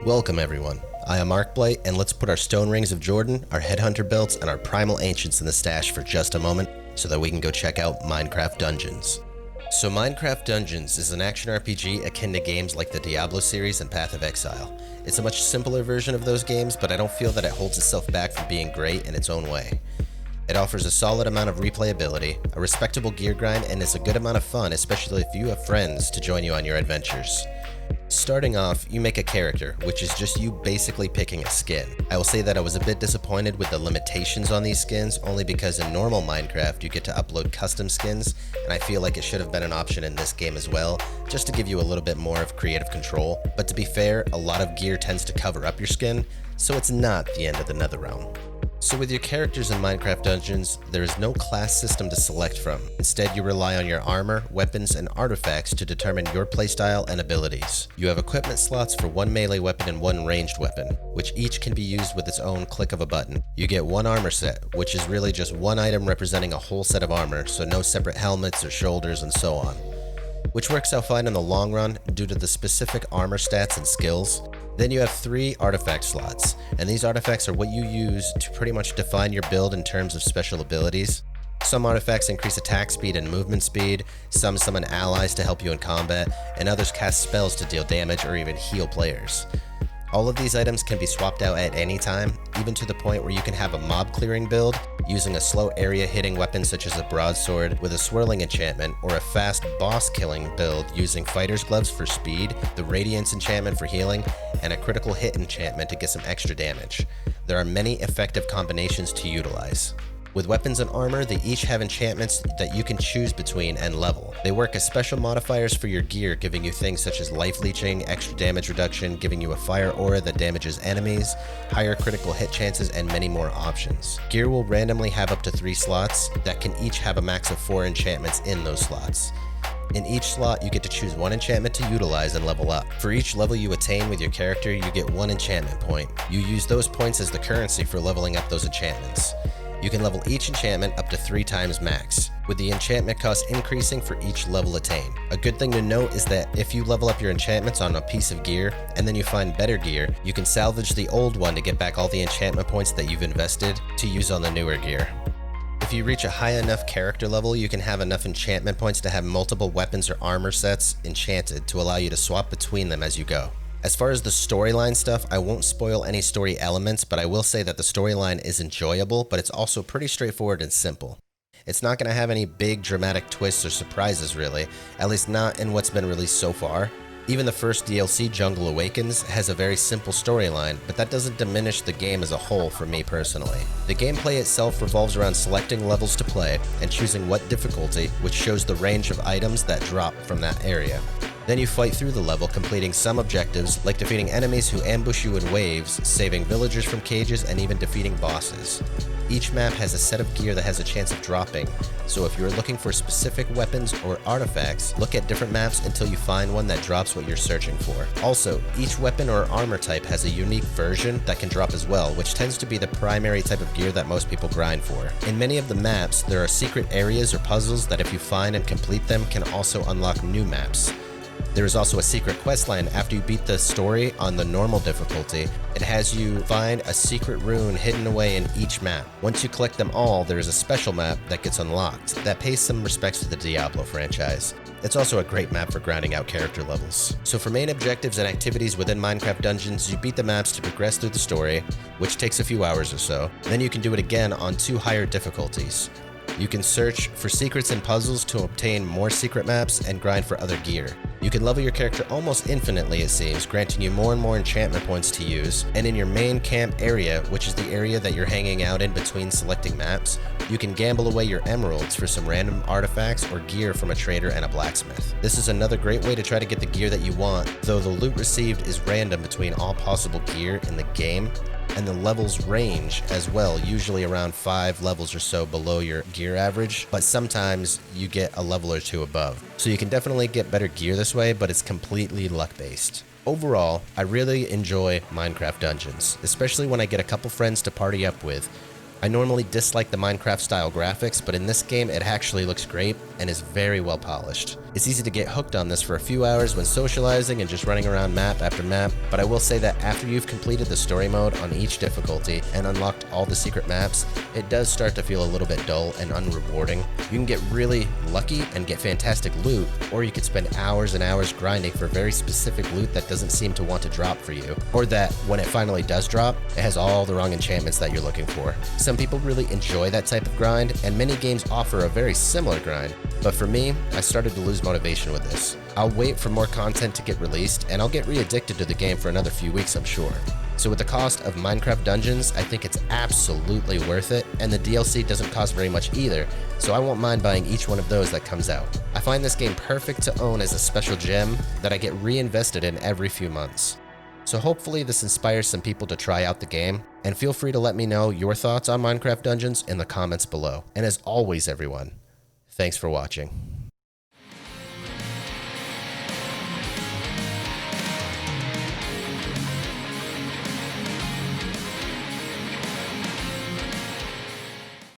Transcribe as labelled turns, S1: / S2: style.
S1: Welcome everyone, I am Arcblight, and let's put our Stone Rings of Jordan, our Headhunter belts, and our Primal Ancients in the stash for just a moment so that we can go check out Minecraft Dungeons. So Minecraft Dungeons is an action RPG akin to games like the Diablo series and Path of Exile. It's a much simpler version of those games, but I don't feel that it holds itself back from being great in its own way. It offers a solid amount of replayability, a respectable gear grind, and is a good amount of fun, especially if you have friends to join you on your adventures. Starting off, you make a character, which is just you basically picking a skin. I will say that I was a bit disappointed with the limitations on these skins, only because in normal Minecraft you get to upload custom skins, and I feel like it should have been an option in this game as well, just to give you a little bit more of creative control. But to be fair, a lot of gear tends to cover up your skin, so it's not the end of the Netherrealm. So with your characters in Minecraft Dungeons, there is no class system to select from. Instead, you rely on your armor, weapons, and artifacts to determine your playstyle and abilities. You have equipment slots for one melee weapon and one ranged weapon, which each can be used with its own click of a button. You get one armor set, which is really just one item representing a whole set of armor, so no separate helmets or shoulders and so on, which works out fine in the long run due to the specific armor stats and skills. Then you have 3 artifact slots, and these artifacts are what you use to pretty much define your build in terms of special abilities. Some artifacts increase attack speed and movement speed, some summon allies to help you in combat, and others cast spells to deal damage or even heal players. All of these items can be swapped out at any time, even to the point where you can have a mob clearing build using a slow area hitting weapon such as a broadsword with a swirling enchantment, or a fast boss killing build using fighter's gloves for speed, the radiance enchantment for healing, and a critical hit enchantment to get some extra damage. There are many effective combinations to utilize. With weapons and armor, they each have enchantments that you can choose between and level. They work as special modifiers for your gear, giving you things such as life leeching, extra damage reduction, giving you a fire aura that damages enemies, higher critical hit chances, and many more options. Gear will randomly have up to 3 slots that can each have a max of 4 enchantments in those slots. In each slot, you get to choose one enchantment to utilize and level up. For each level you attain with your character, you get 1 enchantment point. You use those points as the currency for leveling up those enchantments. You can level each enchantment up to 3 times max, with the enchantment cost increasing for each level attained. A good thing to note is that if you level up your enchantments on a piece of gear, and then you find better gear, you can salvage the old one to get back all the enchantment points that you've invested to use on the newer gear. If you reach a high enough character level, you can have enough enchantment points to have multiple weapons or armor sets enchanted to allow you to swap between them as you go. As far as the storyline stuff, I won't spoil any story elements, but I will say that the storyline is enjoyable, but it's also pretty straightforward and simple. It's not going to have any big dramatic twists or surprises really, at least not in what's been released so far. Even the first DLC, Jungle Awakens, has a very simple storyline, but that doesn't diminish the game as a whole for me personally. The gameplay itself revolves around selecting levels to play and choosing what difficulty, which shows the range of items that drop from that area. Then you fight through the level, completing some objectives, like defeating enemies who ambush you in waves, saving villagers from cages, and even defeating bosses. Each map has a set of gear that has a chance of dropping, so if you're looking for specific weapons or artifacts, look at different maps until you find one that drops what you're searching for. Also, each weapon or armor type has a unique version that can drop as well, which tends to be the primary type of gear that most people grind for. In many of the maps, there are secret areas or puzzles that if you find and complete them can also unlock new maps. There is also a secret questline after you beat the story on the normal difficulty. It has you find a secret rune hidden away in each map. Once you collect them all, there is a special map that gets unlocked that pays some respects to the Diablo franchise. It's also a great map for grinding out character levels. So for main objectives and activities within Minecraft Dungeons, you beat the maps to progress through the story, which takes a few hours or so. Then you can do it again on 2 higher difficulties. You can search for secrets and puzzles to obtain more secret maps and grind for other gear. You can level your character almost infinitely, it seems, granting you more and more enchantment points to use. And in your main camp area, which is the area that you're hanging out in between selecting maps, you can gamble away your emeralds for some random artifacts or gear from a trader and a blacksmith. This is another great way to try to get the gear that you want, though the loot received is random between all possible gear in the game, and the levels range as well, usually around 5 levels or so below your gear average, but sometimes you get a level or 2 above. So you can definitely get better gear this way, but it's completely luck based. Overall, I really enjoy Minecraft Dungeons, especially when I get a couple friends to party up with. I normally dislike the Minecraft style graphics, but in this game it actually looks great and is very well polished. It's easy to get hooked on this for a few hours when socializing and just running around map after map, but I will say that after you've completed the story mode on each difficulty and unlocked all the secret maps, it does start to feel a little bit dull and unrewarding. You can get really lucky and get fantastic loot, or you could spend hours and hours grinding for very specific loot that doesn't seem to want to drop for you, or that when it finally does drop, it has all the wrong enchantments that you're looking for. Some people really enjoy that type of grind, and many games offer a very similar grind, but for me, I started to lose motivation with this. I'll wait for more content to get released, and I'll get re-addicted to the game for another few weeks, I'm sure. So with the cost of Minecraft Dungeons, I think it's absolutely worth it, and the DLC doesn't cost very much either, so I won't mind buying each one of those that comes out. I find this game perfect to own as a special gem that I get reinvested in every few months. So hopefully this inspires some people to try out the game, and feel free to let me know your thoughts on Minecraft Dungeons in the comments below. And as always everyone, thanks for watching.